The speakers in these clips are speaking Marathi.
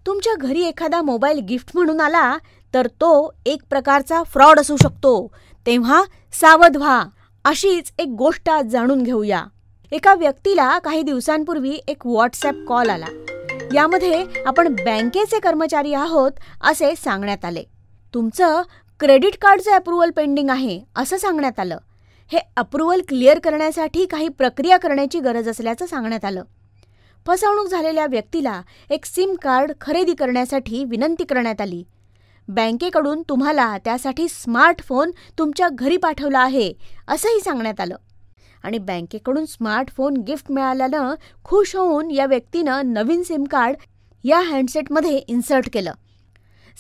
तुमच्या घरी एखादा मोबाईल गिफ्ट म्हणून आला तर तो एक प्रकारचा फ्रॉड असू शकतो. तेव्हा सावध व्हा. अशीच एक गोष्ट आज जाणून घेऊया. एका व्यक्तीला काही दिवसांपूर्वी एक व्हॉट्सॲप कॉल आला. यामध्ये आपण बँकेचे कर्मचारी आहोत असे सांगण्यात आले. तुमचं क्रेडिट कार्डचं अप्रूव्हल पेंडिंग आहे असं सांगण्यात आलं. हे अप्रूव्हल क्लिअर करण्यासाठी काही प्रक्रिया करण्याची गरज असल्याचं सांगण्यात आलं. फसवणूक झालेल्या व्यक्तीला एक सिम कार्ड खरेदी करण्यासाठी विनंती करण्यात आली. बँकेकडून तुम्हाला त्यासाठी स्मार्टफोन तुमच्या घरी पाठवला आहे असंही सांगण्यात आलं. आणि बँकेकडून स्मार्टफोन गिफ्ट मिळाल्यानं खुश होऊन या व्यक्तीनं नवीन सिम कार्ड या हँडसेटमध्ये इन्सर्ट केलं.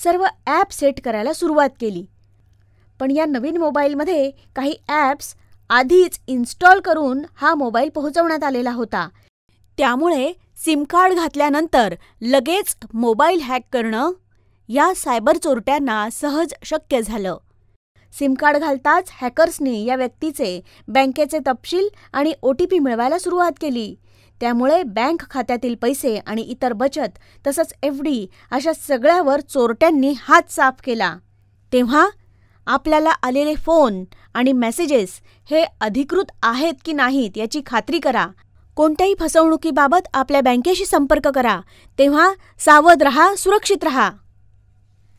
सर्व ॲप सेट करायला सुरुवात केली. पण या नवीन मोबाईलमध्ये काही ॲप्स आधीच इन्स्टॉल करून हा मोबाईल पोहोचवण्यात आलेला होता. त्यामुळे सिम कार्ड घातल्यानंतर लगेच मोबाईल हॅक करणं या सायबर चोरट्यांना सहज शक्य झालं. सिम कार्ड घालताच हॅकर्सनी या व्यक्तीचे बँकेचे तपशील आणि OTP मिळवायला सुरुवात केली. त्यामुळे बँक खात्यातील पैसे आणि इतर बचत तसंच FD अशा सगळ्यावर चोरट्यांनी हात साफ केला. तेव्हा आपल्याला आलेले फोन आणि मेसेजेस हे अधिकृत आहेत की नाहीत याची खात्री करा. कोणत्याही फसवणुकीबाबत आपल्या बँकेशी संपर्क करा. तेव्हा सावध रहा, सुरक्षित रहा.